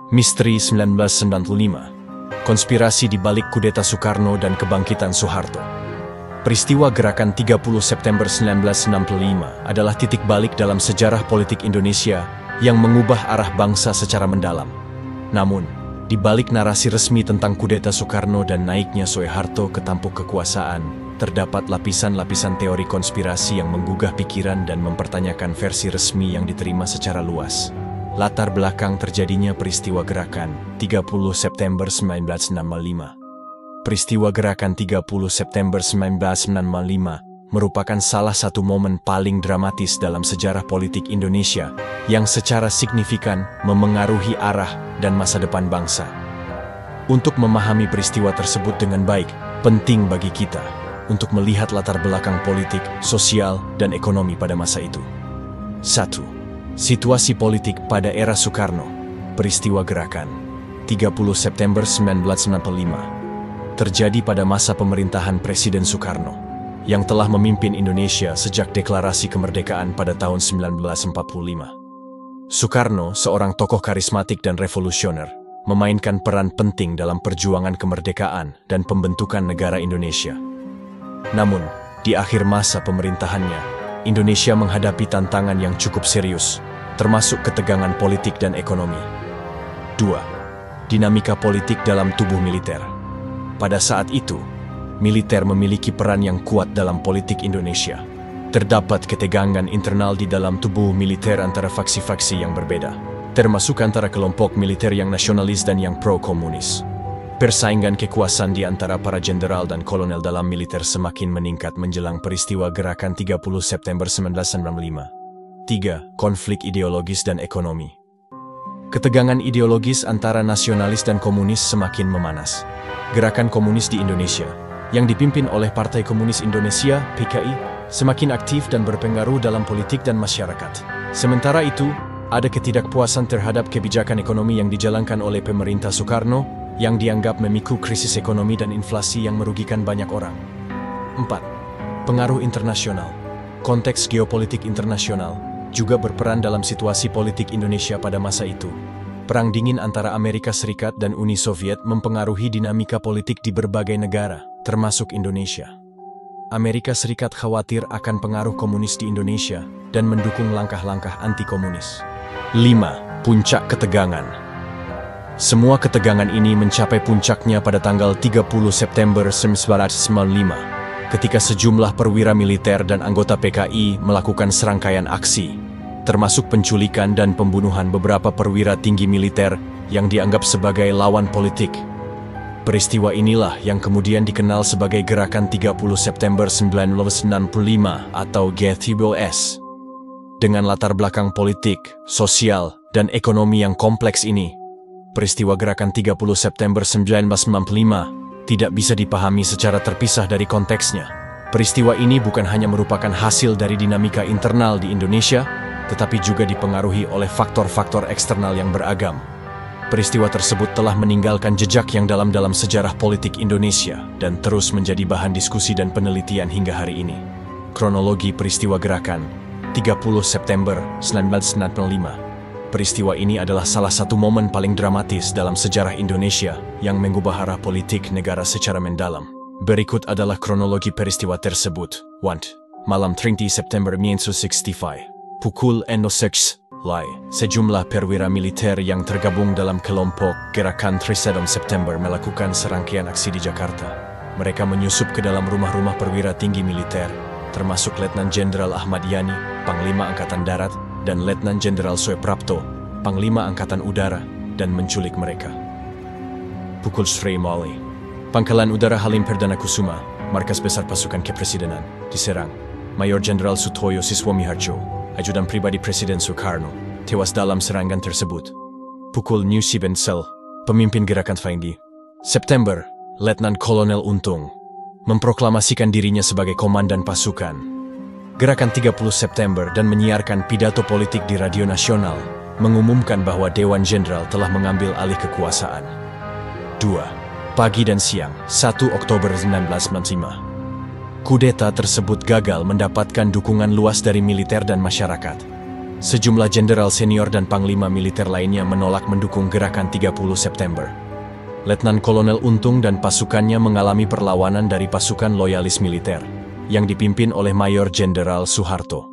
Misteri 1995. Konspirasi di balik kudeta Soekarno dan kebangkitan Soeharto. Peristiwa gerakan 30 September 1965 adalah titik balik dalam sejarah politik Indonesia yang mengubah arah bangsa secara mendalam. Namun, di balik narasi resmi tentang kudeta Soekarno dan naiknya Soeharto ke tampuk kekuasaan, terdapat lapisan-lapisan teori konspirasi yang menggugah pikiran dan mempertanyakan versi resmi yang diterima secara luas. Latar belakang terjadinya peristiwa gerakan 30 September 1965. Peristiwa gerakan 30 September 1965 merupakan salah satu momen paling dramatis dalam sejarah politik Indonesia yang secara signifikan memengaruhi arah dan masa depan bangsa. Untuk memahami peristiwa tersebut dengan baik, penting bagi kita untuk melihat latar belakang politik, sosial, dan ekonomi pada masa itu. 1. Situasi politik pada era Soekarno. Peristiwa gerakan 30 September 1965 terjadi pada masa pemerintahan Presiden Soekarno yang telah memimpin Indonesia sejak deklarasi kemerdekaan pada tahun 1945. Soekarno, seorang tokoh karismatik dan revolusioner, memainkan peran penting dalam perjuangan kemerdekaan dan pembentukan negara Indonesia. Namun, di akhir masa pemerintahannya, Indonesia menghadapi tantangan yang cukup serius, termasuk ketegangan politik dan ekonomi. 2. Dinamika politik dalam tubuh militer. Pada saat itu, militer memiliki peran yang kuat dalam politik Indonesia. Terdapat ketegangan internal di dalam tubuh militer antara faksi-faksi yang berbeda, termasuk antara kelompok militer yang nasionalis dan yang pro-komunis. Persaingan kekuasaan di antara para jenderal dan kolonel dalam militer semakin meningkat menjelang peristiwa gerakan 30 September 1965. 3. Konflik ideologis dan ekonomi. Ketegangan ideologis antara nasionalis dan komunis semakin memanas. Gerakan komunis di Indonesia, yang dipimpin oleh Partai Komunis Indonesia (PKI), semakin aktif dan berpengaruh dalam politik dan masyarakat. Sementara itu, ada ketidakpuasan terhadap kebijakan ekonomi yang dijalankan oleh pemerintah Soekarno yang dianggap memicu krisis ekonomi dan inflasi yang merugikan banyak orang. 4. Pengaruh internasional. Konteks geopolitik internasional juga berperan dalam situasi politik Indonesia pada masa itu. Perang dingin antara Amerika Serikat dan Uni Soviet mempengaruhi dinamika politik di berbagai negara, termasuk Indonesia. Amerika Serikat khawatir akan pengaruh komunis di Indonesia dan mendukung langkah-langkah anti-komunis. 5. Puncak ketegangan. Semua ketegangan ini mencapai puncaknya pada tanggal 30 September 1995, ketika sejumlah perwira militer dan anggota PKI melakukan serangkaian aksi, termasuk penculikan dan pembunuhan beberapa perwira tinggi militer yang dianggap sebagai lawan politik. Peristiwa inilah yang kemudian dikenal sebagai Gerakan 30 September 1965 atau G30S. Dengan latar belakang politik, sosial, dan ekonomi yang kompleks ini, peristiwa Gerakan 30 September 1965 tidak bisa dipahami secara terpisah dari konteksnya. Peristiwa ini bukan hanya merupakan hasil dari dinamika internal di Indonesia, tetapi juga dipengaruhi oleh faktor-faktor eksternal yang beragam. Peristiwa tersebut telah meninggalkan jejak yang dalam dalam sejarah politik Indonesia dan terus menjadi bahan diskusi dan penelitian hingga hari ini. Kronologi peristiwa Gerakan 30 September 1965. Peristiwa ini adalah salah satu momen paling dramatis dalam sejarah Indonesia yang mengubah arah politik negara secara mendalam. Berikut adalah kronologi peristiwa tersebut. 1. Malam 30 September 1965. Pukul 06, sejumlah perwira militer yang tergabung dalam kelompok Gerakan 30 September melakukan serangkaian aksi di Jakarta. Mereka menyusup ke dalam rumah-rumah perwira tinggi militer, termasuk Letnan Jenderal Ahmad Yani, Panglima Angkatan Darat, dan Letnan Jenderal Soeprapto, Panglima Angkatan Udara, dan menculik mereka. Pukul 3 malam, Pangkalan Udara Halim Perdana Kusuma, markas besar pasukan kepresidenan, diserang. Mayor Jenderal Sutoyo Siswomiharjo, ajudan pribadi Presiden Soekarno, tewas dalam serangan tersebut. Pukul 7 pemimpin Gerakan 30 September, Letnan Kolonel Untung, memproklamasikan dirinya sebagai komandan pasukan Gerakan 30 September dan menyiarkan pidato politik di radio nasional, mengumumkan bahwa Dewan Jenderal telah mengambil alih kekuasaan. 2. Pagi dan siang, 1 Oktober 1995. Kudeta tersebut gagal mendapatkan dukungan luas dari militer dan masyarakat. Sejumlah jenderal senior dan panglima militer lainnya menolak mendukung gerakan 30 September. Letnan Kolonel Untung dan pasukannya mengalami perlawanan dari pasukan loyalis militer, yang dipimpin oleh Mayor Jenderal Soeharto.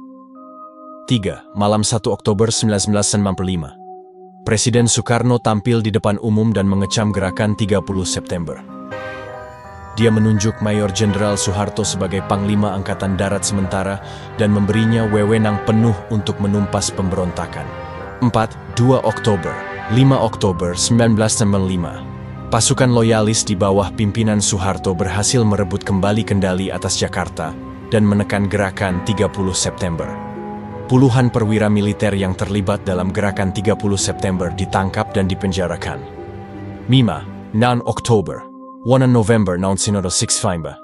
3. Malam 1 Oktober 1995. Presiden Soekarno tampil di depan umum dan mengecam gerakan 30 September. Dia menunjuk Mayor Jenderal Soeharto sebagai Panglima Angkatan Darat sementara dan memberinya wewenang penuh untuk menumpas pemberontakan. 4. 2 Oktober, 5 Oktober 1995. Pasukan loyalis di bawah pimpinan Soeharto berhasil merebut kembali kendali atas Jakarta dan menekan gerakan 30 September. Puluhan perwira militer yang terlibat dalam gerakan 30 September ditangkap dan dipenjarakan. 5. 9 Oktober, 1 November 1965.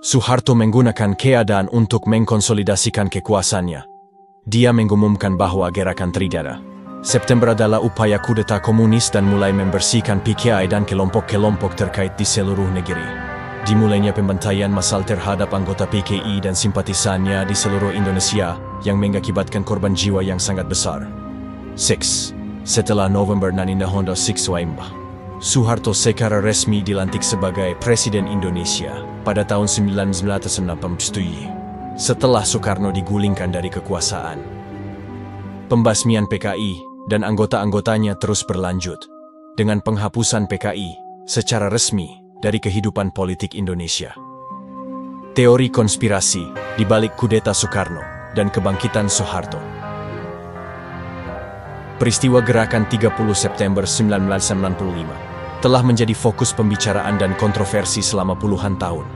Soeharto menggunakan keadaan untuk mengkonsolidasikan kekuasaannya. Dia mengumumkan bahwa gerakan 30 September adalah upaya kudeta komunis dan mulai membersihkan PKI dan kelompok-kelompok terkait di seluruh negeri. Dimulainya pembantaian massal terhadap anggota PKI dan simpatisannya di seluruh Indonesia yang mengakibatkan korban jiwa yang sangat besar. 6. Setelah November 1965, Soeharto secara resmi dilantik sebagai Presiden Indonesia pada tahun 1997, setelah Soekarno digulingkan dari kekuasaan. Pembasmian PKI dan anggota-anggotanya terus berlanjut, dengan penghapusan PKI secara resmi dari kehidupan politik Indonesia. Teori konspirasi di balik kudeta Soekarno dan kebangkitan Soeharto. Peristiwa gerakan 30 September 1995 telah menjadi fokus pembicaraan dan kontroversi selama puluhan tahun.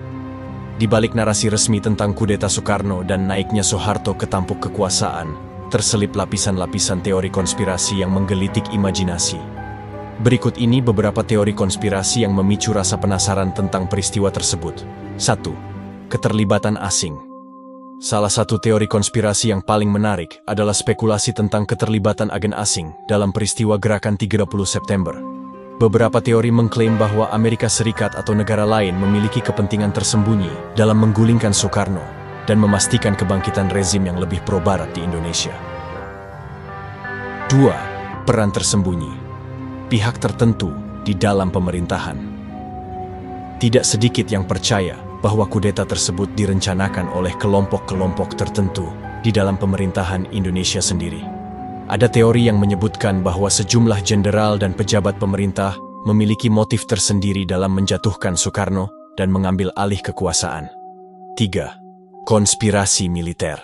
Di balik narasi resmi tentang kudeta Soekarno dan naiknya Soeharto ke tampuk kekuasaan, terselip lapisan-lapisan teori konspirasi yang menggelitik imajinasi. Berikut ini beberapa teori konspirasi yang memicu rasa penasaran tentang peristiwa tersebut. 1. Keterlibatan asing. Salah satu teori konspirasi yang paling menarik adalah spekulasi tentang keterlibatan agen asing dalam peristiwa gerakan 30 September. Beberapa teori mengklaim bahwa Amerika Serikat atau negara lain memiliki kepentingan tersembunyi dalam menggulingkan Soekarno dan memastikan kebangkitan rezim yang lebih pro-barat di Indonesia. 2. Peran tersembunyi. Pihak tertentu di dalam pemerintahan. Tidak sedikit yang percaya bahwa kudeta tersebut direncanakan oleh kelompok-kelompok tertentu di dalam pemerintahan Indonesia sendiri. Ada teori yang menyebutkan bahwa sejumlah jenderal dan pejabat pemerintah memiliki motif tersendiri dalam menjatuhkan Soekarno dan mengambil alih kekuasaan. 3. Konspirasi militer.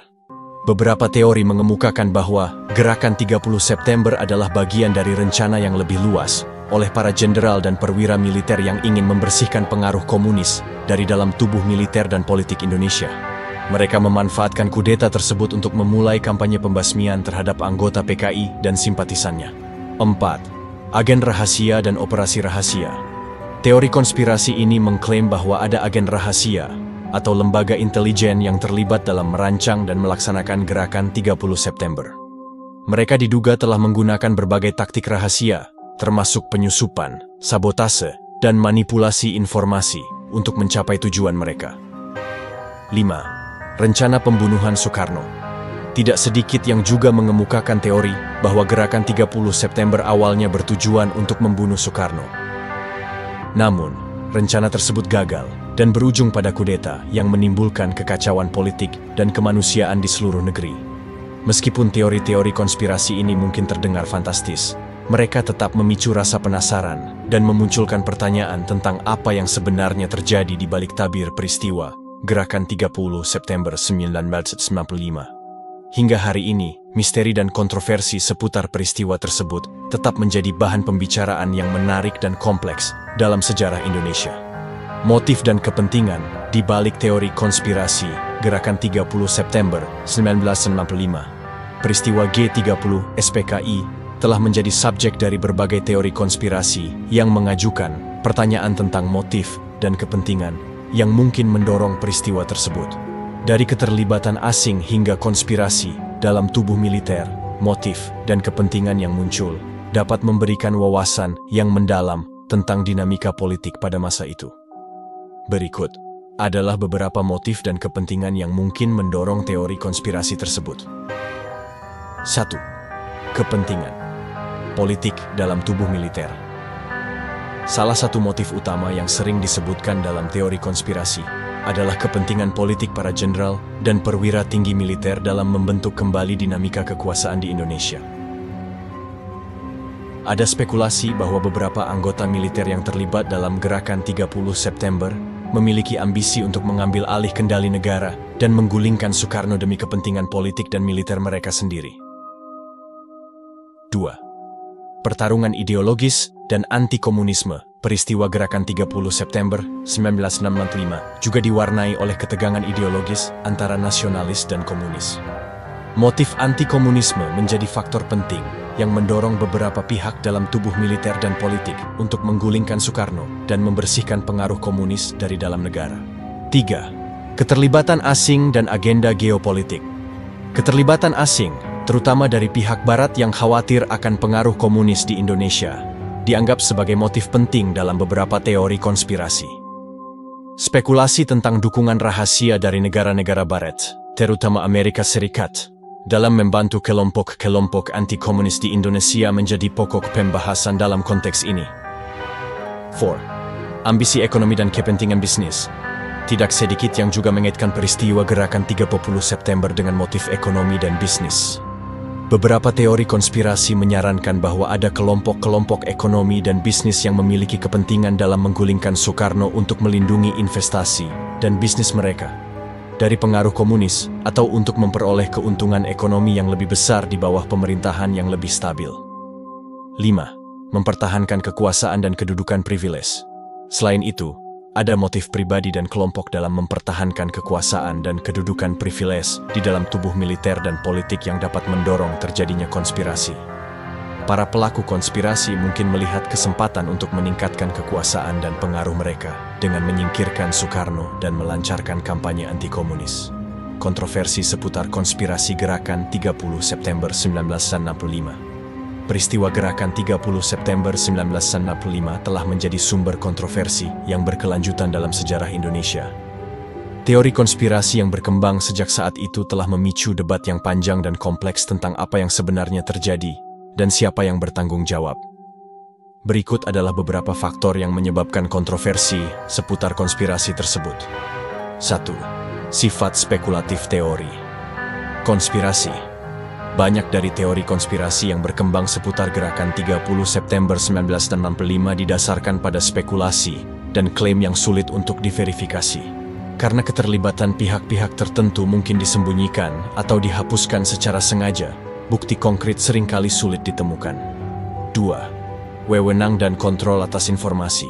Beberapa teori mengemukakan bahwa gerakan 30 September adalah bagian dari rencana yang lebih luas oleh para jenderal dan perwira militer yang ingin membersihkan pengaruh komunis dari dalam tubuh militer dan politik Indonesia. Mereka memanfaatkan kudeta tersebut untuk memulai kampanye pembasmian terhadap anggota PKI dan simpatisannya. 4. Agen rahasia dan operasi rahasia. Teori konspirasi ini mengklaim bahwa ada agen rahasia atau lembaga intelijen yang terlibat dalam merancang dan melaksanakan gerakan 30 September. Mereka diduga telah menggunakan berbagai taktik rahasia, termasuk penyusupan, sabotase, dan manipulasi informasi untuk mencapai tujuan mereka. 5. Rencana pembunuhan Soekarno. Tidak sedikit yang juga mengemukakan teori bahwa gerakan 30 September awalnya bertujuan untuk membunuh Soekarno. Namun, rencana tersebut gagal dan berujung pada kudeta yang menimbulkan kekacauan politik dan kemanusiaan di seluruh negeri. Meskipun teori-teori konspirasi ini mungkin terdengar fantastis, mereka tetap memicu rasa penasaran dan memunculkan pertanyaan tentang apa yang sebenarnya terjadi di balik tabir peristiwa gerakan 30 September 1995. Hingga hari ini, misteri dan kontroversi seputar peristiwa tersebut tetap menjadi bahan pembicaraan yang menarik dan kompleks dalam sejarah Indonesia. Motif dan kepentingan di balik teori konspirasi gerakan 30 September 1995. Peristiwa G30 SPKI telah menjadi subjek dari berbagai teori konspirasi yang mengajukan pertanyaan tentang motif dan kepentingan yang mungkin mendorong peristiwa tersebut. Dari keterlibatan asing hingga konspirasi dalam tubuh militer, motif dan kepentingan yang muncul dapat memberikan wawasan yang mendalam tentang dinamika politik pada masa itu. Berikut adalah beberapa motif dan kepentingan yang mungkin mendorong teori konspirasi tersebut. 1. Kepentingan politik dalam tubuh militer. Salah satu motif utama yang sering disebutkan dalam teori konspirasi adalah kepentingan politik para jenderal dan perwira tinggi militer dalam membentuk kembali dinamika kekuasaan di Indonesia. Ada spekulasi bahwa beberapa anggota militer yang terlibat dalam gerakan 30 September memiliki ambisi untuk mengambil alih kendali negara dan menggulingkan Soekarno demi kepentingan politik dan militer mereka sendiri. 2. Pertarungan ideologis dan anti-komunisme. Peristiwa gerakan 30 September 1965 juga diwarnai oleh ketegangan ideologis antara nasionalis dan komunis. Motif anti-komunisme menjadi faktor penting yang mendorong beberapa pihak dalam tubuh militer dan politik untuk menggulingkan Soekarno dan membersihkan pengaruh komunis dari dalam negara. 3. Keterlibatan asing dan agenda geopolitik. Keterlibatan asing, terutama dari pihak Barat yang khawatir akan pengaruh komunis di Indonesia, dianggap sebagai motif penting dalam beberapa teori konspirasi. Spekulasi tentang dukungan rahasia dari negara-negara Barat, terutama Amerika Serikat, dalam membantu kelompok-kelompok anti-komunis di Indonesia menjadi pokok pembahasan dalam konteks ini. 4. Ambisi ekonomi dan kepentingan bisnis. Tidak sedikit yang juga mengaitkan peristiwa gerakan 30 September dengan motif ekonomi dan bisnis. Beberapa teori konspirasi menyarankan bahwa ada kelompok-kelompok ekonomi dan bisnis yang memiliki kepentingan dalam menggulingkan Soekarno untuk melindungi investasi dan bisnis mereka dari pengaruh komunis atau untuk memperoleh keuntungan ekonomi yang lebih besar di bawah pemerintahan yang lebih stabil. 5. Mempertahankan kekuasaan dan kedudukan privilege. Selain itu, ada motif pribadi dan kelompok dalam mempertahankan kekuasaan dan kedudukan privilege di dalam tubuh militer dan politik yang dapat mendorong terjadinya konspirasi. Para pelaku konspirasi mungkin melihat kesempatan untuk meningkatkan kekuasaan dan pengaruh mereka dengan menyingkirkan Soekarno dan melancarkan kampanye anti-komunis. Kontroversi seputar konspirasi gerakan 30 September 1965. Peristiwa gerakan 30 September 1965 telah menjadi sumber kontroversi yang berkelanjutan dalam sejarah Indonesia. Teori konspirasi yang berkembang sejak saat itu telah memicu debat yang panjang dan kompleks tentang apa yang sebenarnya terjadi dan siapa yang bertanggung jawab. Berikut adalah beberapa faktor yang menyebabkan kontroversi seputar konspirasi tersebut. 1. Sifat spekulatif teori. Konspirasi. Banyak dari teori konspirasi yang berkembang seputar gerakan 30 September 1965 didasarkan pada spekulasi dan klaim yang sulit untuk diverifikasi. Karena keterlibatan pihak-pihak tertentu mungkin disembunyikan atau dihapuskan secara sengaja, bukti konkret seringkali sulit ditemukan. 2. Wewenang dan kontrol atas informasi.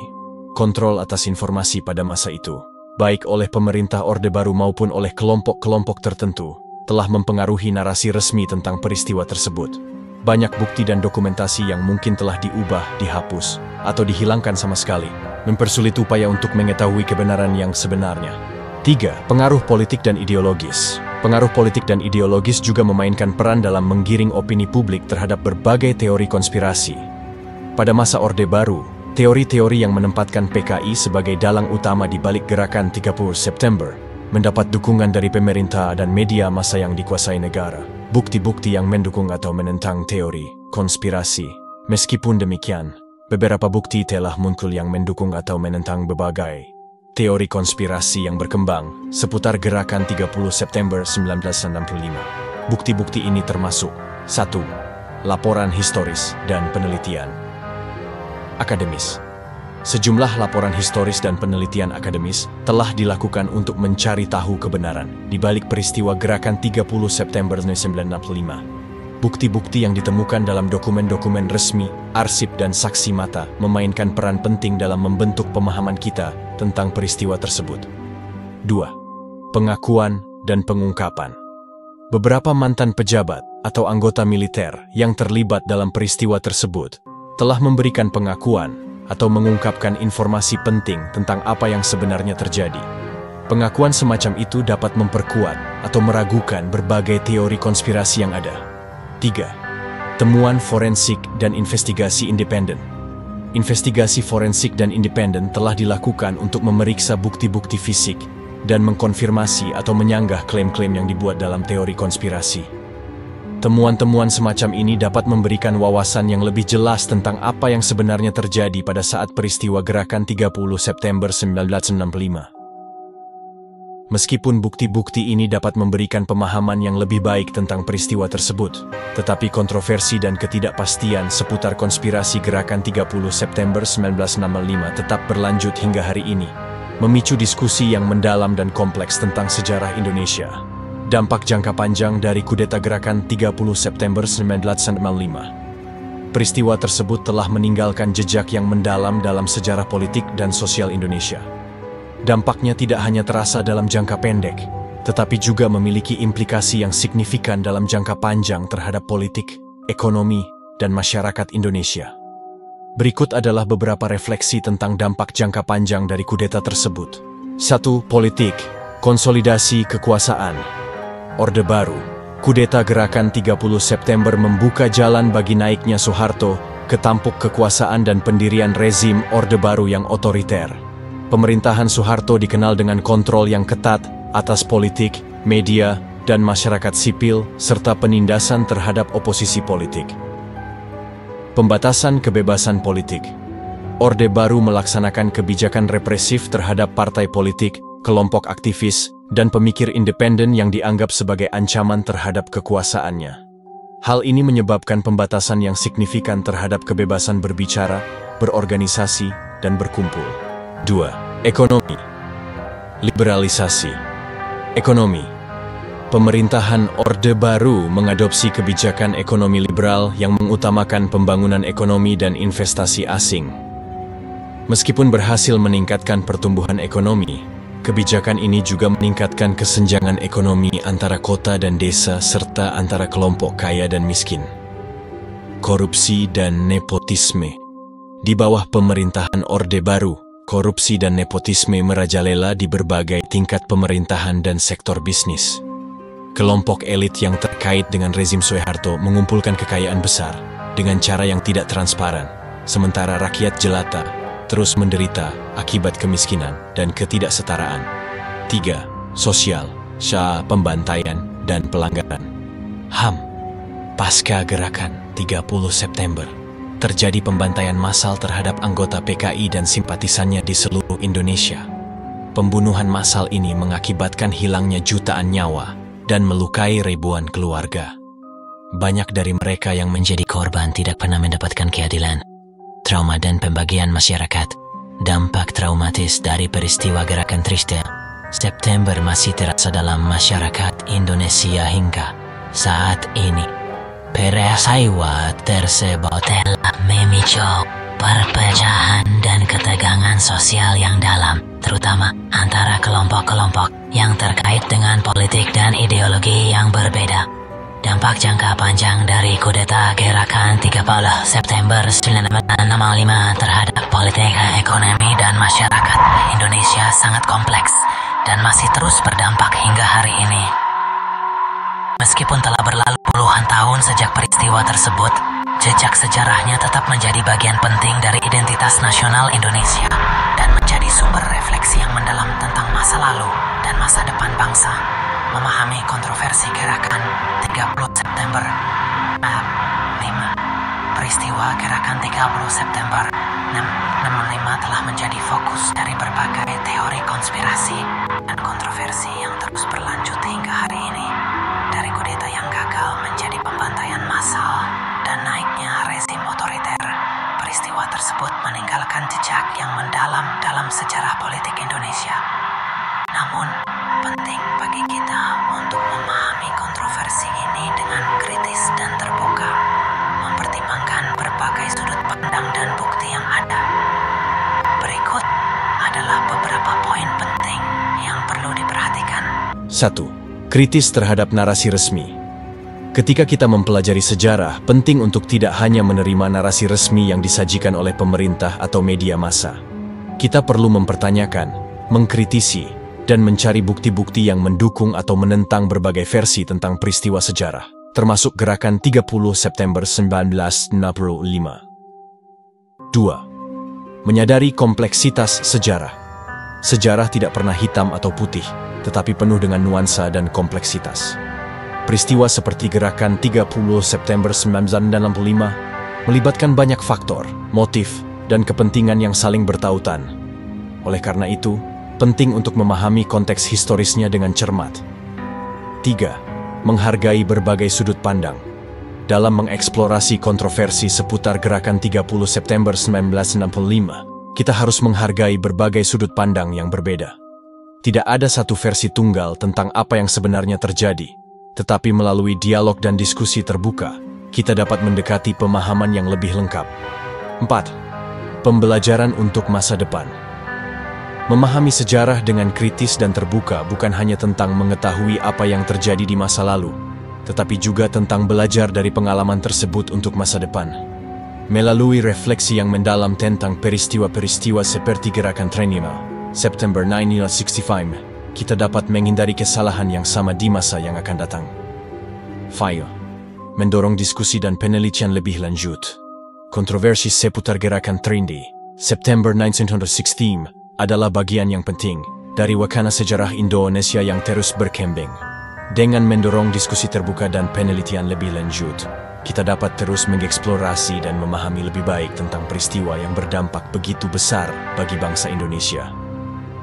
Kontrol atas informasi pada masa itu, baik oleh pemerintah Orde Baru maupun oleh kelompok-kelompok tertentu, telah mempengaruhi narasi resmi tentang peristiwa tersebut. Banyak bukti dan dokumentasi yang mungkin telah diubah, dihapus, atau dihilangkan sama sekali, mempersulit upaya untuk mengetahui kebenaran yang sebenarnya. 3. Pengaruh politik dan ideologis. Pengaruh politik dan ideologis juga memainkan peran dalam menggiring opini publik terhadap berbagai teori konspirasi. Pada masa Orde Baru, teori-teori yang menempatkan PKI sebagai dalang utama di balik gerakan 30 September mendapat dukungan dari pemerintah dan media massa yang dikuasai negara. Bukti-bukti yang mendukung atau menentang teori konspirasi. Meskipun demikian, beberapa bukti telah muncul yang mendukung atau menentang berbagai teori konspirasi yang berkembang seputar gerakan 30 September 1965. Bukti-bukti ini termasuk 1. Laporan historis dan penelitian. Akademis. Sejumlah laporan historis dan penelitian akademis telah dilakukan untuk mencari tahu kebenaran di balik peristiwa gerakan 30 September 1965. Bukti-bukti yang ditemukan dalam dokumen-dokumen resmi, arsip dan saksi mata memainkan peran penting dalam membentuk pemahaman kita tentang peristiwa tersebut. 2. Pengakuan dan pengungkapan. Beberapa mantan pejabat atau anggota militer yang terlibat dalam peristiwa tersebut telah memberikan pengakuan atau mengungkapkan informasi penting tentang apa yang sebenarnya terjadi. Pengakuan semacam itu dapat memperkuat atau meragukan berbagai teori konspirasi yang ada. 3. Temuan forensik dan investigasi independen. Investigasi forensik dan independen telah dilakukan untuk memeriksa bukti-bukti fisik dan mengkonfirmasi atau menyanggah klaim-klaim yang dibuat dalam teori konspirasi. 4. Temuan-temuan semacam ini dapat memberikan wawasan yang lebih jelas tentang apa yang sebenarnya terjadi pada saat peristiwa Gerakan 30 September 1965. Meskipun bukti-bukti ini dapat memberikan pemahaman yang lebih baik tentang peristiwa tersebut, tetapi kontroversi dan ketidakpastian seputar konspirasi Gerakan 30 September 1965 tetap berlanjut hingga hari ini, memicu diskusi yang mendalam dan kompleks tentang sejarah Indonesia. Dampak jangka panjang dari kudeta Gerakan 30 September 1965. Peristiwa tersebut telah meninggalkan jejak yang mendalam dalam sejarah politik dan sosial Indonesia. Dampaknya tidak hanya terasa dalam jangka pendek, tetapi juga memiliki implikasi yang signifikan dalam jangka panjang terhadap politik, ekonomi, dan masyarakat Indonesia. Berikut adalah beberapa refleksi tentang dampak jangka panjang dari kudeta tersebut. 1. Politik, konsolidasi kekuasaan. Orde Baru. Kudeta Gerakan 30 September membuka jalan bagi naiknya Soeharto ke tampuk kekuasaan dan pendirian rezim Orde Baru yang otoriter. Pemerintahan Soeharto dikenal dengan kontrol yang ketat atas politik, media, dan masyarakat sipil, serta penindasan terhadap oposisi politik. Pembatasan kebebasan politik. Orde Baru melaksanakan kebijakan represif terhadap partai politik, kelompok aktivis, dan pemikir independen yang dianggap sebagai ancaman terhadap kekuasaannya. Hal ini menyebabkan pembatasan yang signifikan terhadap kebebasan berbicara, berorganisasi, dan berkumpul. 2. Ekonomi. Liberalisasi. Ekonomi. Pemerintahan Orde Baru mengadopsi kebijakan ekonomi liberal yang mengutamakan pembangunan ekonomi dan investasi asing. Meskipun berhasil meningkatkan pertumbuhan ekonomi, kebijakan ini juga meningkatkan kesenjangan ekonomi antara kota dan desa serta antara kelompok kaya dan miskin. Korupsi dan nepotisme. Di bawah pemerintahan Orde Baru, korupsi dan nepotisme merajalela di berbagai tingkat pemerintahan dan sektor bisnis. Kelompok elit yang terkait dengan rezim Soeharto mengumpulkan kekayaan besar dengan cara yang tidak transparan, sementara rakyat jelata terus menderita akibat kemiskinan dan ketidaksetaraan. 3. Sosial, pembantaian, dan pelanggaran. HAM. Pasca Gerakan 30 September, terjadi pembantaian massal terhadap anggota PKI dan simpatisannya di seluruh Indonesia. Pembunuhan massal ini mengakibatkan hilangnya jutaan nyawa dan melukai ribuan keluarga. Banyak dari mereka yang menjadi korban tidak pernah mendapatkan keadilan. Trauma dan pembagian masyarakat. Dampak traumatis dari peristiwa Gerakan Triste September masih terasa dalam masyarakat Indonesia hingga saat ini. Peristiwa tersebut telah memicu perpecahan dan ketegangan sosial yang dalam, terutama antara kelompok-kelompok yang terkait dengan politik dan ideologi yang berbeda. Dampak jangka panjang dari kudeta Gerakan 30 September 1965 terhadap politik, ekonomi, dan masyarakat Indonesia sangat kompleks dan masih terus berdampak hingga hari ini. Meskipun telah berlalu puluhan tahun sejak peristiwa tersebut, jejak sejarahnya tetap menjadi bagian penting dari identitas nasional Indonesia dan menjadi sumber refleksi yang mendalam tentang masa lalu dan masa depan bangsa. Memahami kontroversi Gerakan 30 September 5. Peristiwa Gerakan 30 September 1965 telah menjadi fokus dari berbagai teori konspirasi dan kontroversi yang terus berlanjut hingga hari ini. Dari kudeta yang gagal menjadi pembantaian massal dan naiknya rezim otoriter, peristiwa tersebut meninggalkan jejak yang mendalam dalam sejarah politik Indonesia. Namun, penting bagi kita untuk memahami kontroversi ini dengan kritis dan terbuka, mempertimbangkan berbagai sudut pandang dan bukti yang ada. Berikut adalah beberapa poin penting yang perlu diperhatikan. 1. Kritis terhadap narasi resmi. Ketika kita mempelajari sejarah, penting untuk tidak hanya menerima narasi resmi yang disajikan oleh pemerintah atau media massa. Kita perlu mempertanyakan, mengkritisi, dan mencari bukti-bukti yang mendukung atau menentang berbagai versi tentang peristiwa sejarah, termasuk Gerakan 30 September 1965. 2. Menyadari kompleksitas sejarah. Sejarah tidak pernah hitam atau putih, tetapi penuh dengan nuansa dan kompleksitas. Peristiwa seperti gerakan 30 September 1965 melibatkan banyak faktor, motif, dan kepentingan yang saling bertautan. Oleh karena itu, penting untuk memahami konteks historisnya dengan cermat. 3. Menghargai berbagai sudut pandang. Dalam mengeksplorasi kontroversi seputar gerakan 30 September 1965, kita harus menghargai berbagai sudut pandang yang berbeda. Tidak ada satu versi tunggal tentang apa yang sebenarnya terjadi, tetapi melalui dialog dan diskusi terbuka, kita dapat mendekati pemahaman yang lebih lengkap. 4. Pembelajaran untuk masa depan. Memahami sejarah dengan kritis dan terbuka bukan hanya tentang mengetahui apa yang terjadi di masa lalu, tetapi juga tentang belajar dari pengalaman tersebut untuk masa depan. Melalui refleksi yang mendalam tentang peristiwa-peristiwa seperti gerakan Trenima, September 1965, kita dapat menghindari kesalahan yang sama di masa yang akan datang. 5. Mendorong diskusi dan penelitian lebih lanjut. Kontroversi seputar gerakan Trendy, September 1916, adalah bagian yang penting dari wacana sejarah Indonesia yang terus berkembang. Dengan mendorong diskusi terbuka dan penelitian lebih lanjut, kita dapat terus mengeksplorasi dan memahami lebih baik tentang peristiwa yang berdampak begitu besar bagi bangsa Indonesia.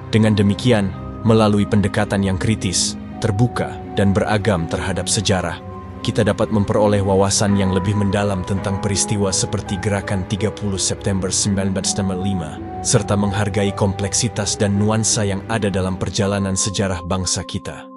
Dengan demikian, melalui pendekatan yang kritis, terbuka, dan beragam terhadap sejarah, kita dapat memperoleh wawasan yang lebih mendalam tentang peristiwa seperti gerakan 30 September 1965, serta menghargai kompleksitas dan nuansa yang ada dalam perjalanan sejarah bangsa kita.